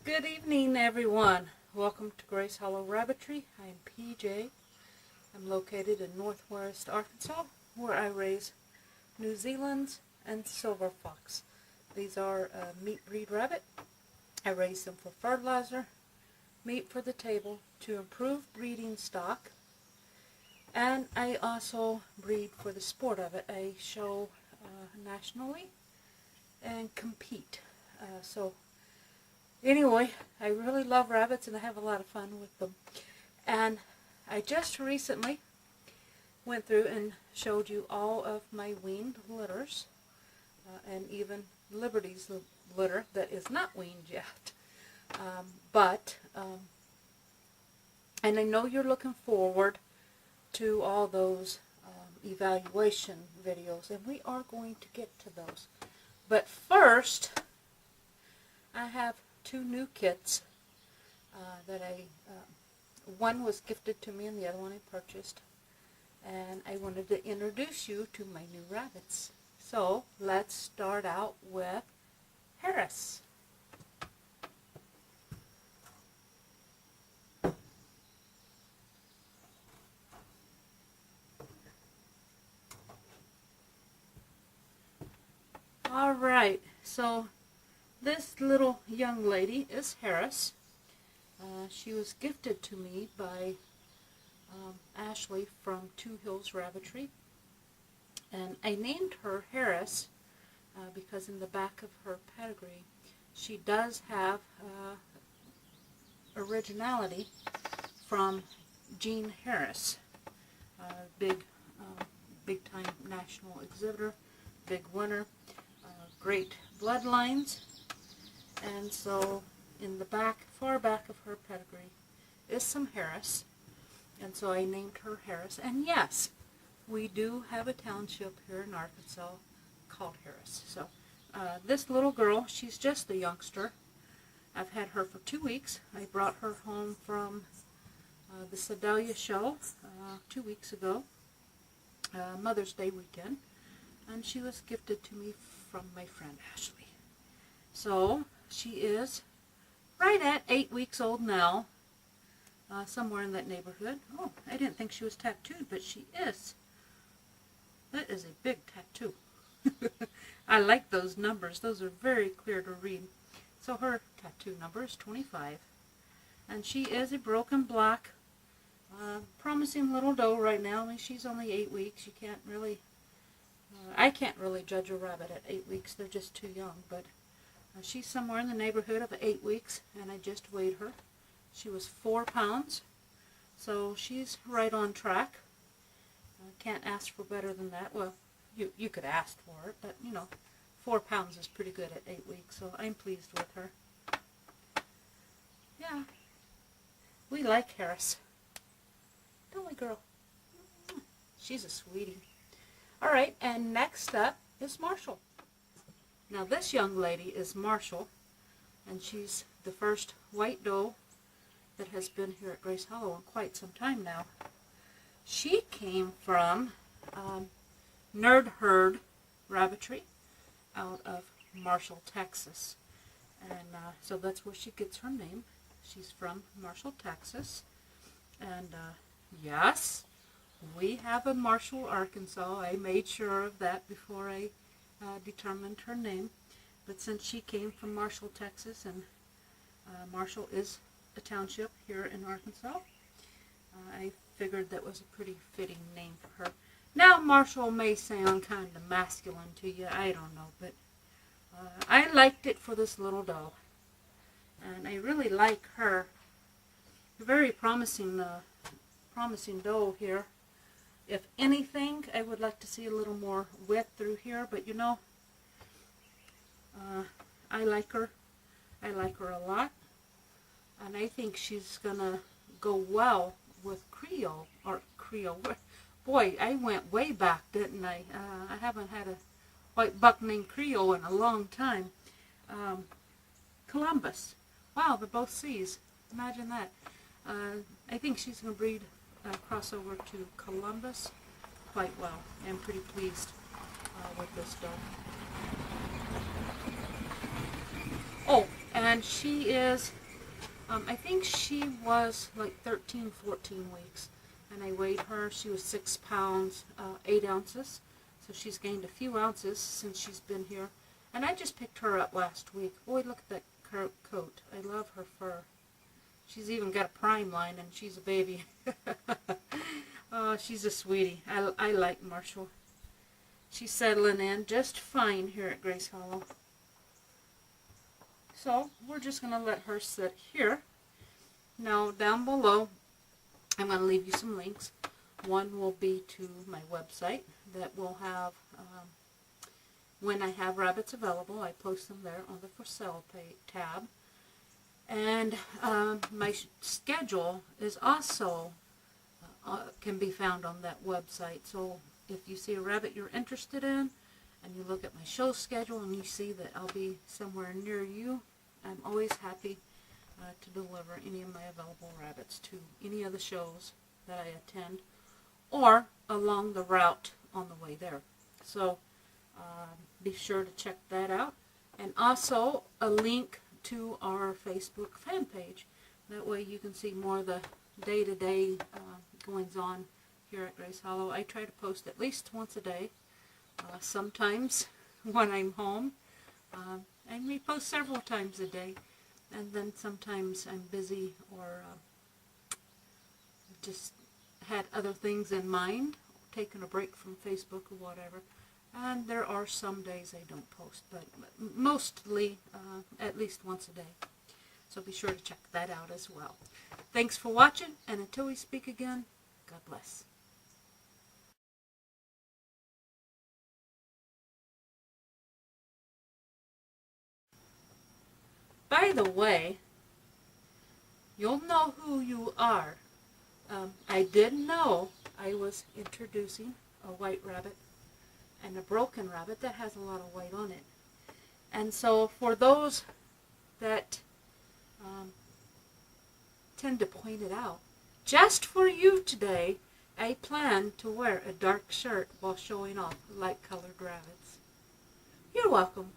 Good evening, everyone. Welcome to Grace Hollow Rabbitry. I'm PJ. I'm located in northwest Arkansas, where I raise New Zealand's and silver fox. These are meat breed rabbit. I raise them for fertilizer, meat for the table, to improve breeding stock, and I also breed for the sport of it. I show nationally and compete. Anyway, I really love rabbits and I have a lot of fun with them. And I just recently went through and showed you all of my weaned litters, and even Liberty's litter that is not weaned yet. And I know you're looking forward to all those evaluation videos, and we are going to get to those. But first, I have two new kits that one was gifted to me and the other one I purchased, and I wanted to introduce you to my new rabbits. So let's start out with Harris. All right, so this little young lady is Harris. She was gifted to me by Ashley from Two Hills Rabbitry. And I named her Harris because in the back of her pedigree, she does have originality from Gene Harris, big time national exhibitor, big winner, great bloodlines. And so in the back, far back of her pedigree, is some Harris. And so I named her Harris. And yes, we do have a township here in Arkansas called Harris. So this little girl, she's just a youngster. I've had her for 2 weeks. I brought her home from the Sedalia show 2 weeks ago, Mother's Day weekend. And she was gifted to me from my friend Ashley. So she is right at 8 weeks old now, somewhere in that neighborhood. Oh, I didn't think she was tattooed, but she is. That is a big tattoo. I like those numbers. Those are very clear to read. So her tattoo number is 25. And she is a broken black, promising little doe right now. I mean, she's only 8 weeks. You can't really, I can't really judge a rabbit at 8 weeks. They're just too young, but she's somewhere in the neighborhood of 8 weeks, and I just weighed her. She was 4 pounds, so she's right on track. Can't ask for better than that. Well, you could ask for it, but, 4 pounds is pretty good at 8 weeks, so I'm pleased with her. Yeah, we like Harris. Don't we, girl? She's a sweetie. All right, and next up is Marshall. Now this young lady is Marshall, and she's the first white doe that has been here at Grace Hollow in quite some time now. She came from Nerd Herd Rabbitry out of Marshall, Texas. And so that's where she gets her name. She's from Marshall, Texas. And yes, we have a Marshall, Arkansas. I made sure of that before I determined her name. But since she came from Marshall, Texas, and Marshall is a township here in Arkansas, I figured that was a pretty fitting name for her. Now Marshall may sound kind of masculine to you, I don't know, but I liked it for this little doe. And I really like her. A very promising doe here. If anything, I would like to see a little more width through here, but I like her. I like her a lot. And I think she's going to go well with Creole. Boy, I went way back, didn't I? I haven't had a white buck named Creole in a long time. Columbus. Wow, they're both C's. Imagine that. I think she's going to breed cross over to Columbus quite well. I'm pretty pleased with this dog. Oh, And she is, I think she was like 13, 14 weeks. And I weighed her. She was 6 pounds, 8 ounces. So she's gained a few ounces since she's been here. And I just picked her up last week. Boy, look at that coat. I love her fur. She's even got a prime line, and she's a baby. Oh, she's a sweetie. I like Marshall. She's settling in just fine here at Grace Hollow. So we're just going to let her sit here. Now down below, I'm going to leave you some links. One will be to my website that will have, when I have rabbits available, I post them there on the For Sale tab. And my schedule is also can be found on that website. So if you see a rabbit you're interested in, and you look at my show schedule and you see that I'll be somewhere near you, I'm always happy to deliver any of my available rabbits to any of the shows that I attend, or along the route on the way there. So be sure to check that out. And also a link to our Facebook fan page. That way you can see more of the day-to-day goings on here at Grace Hollow. I try to post at least once a day. Sometimes when I'm home, I may post several times a day, and then sometimes I'm busy or just had other things in mind, taking a break from Facebook or whatever. And there are some days I don't post, but mostly at least once a day. So be sure to check that out as well. Thanks for watching, and until we speak again, God bless. By the way, you'll know who you are. I did know I was introducing a white rabbit and a broken rabbit that has a lot of white on it. And so for those that tend to point it out, just for you today, I plan to wear a dark shirt while showing off light colored rabbits. You're welcome.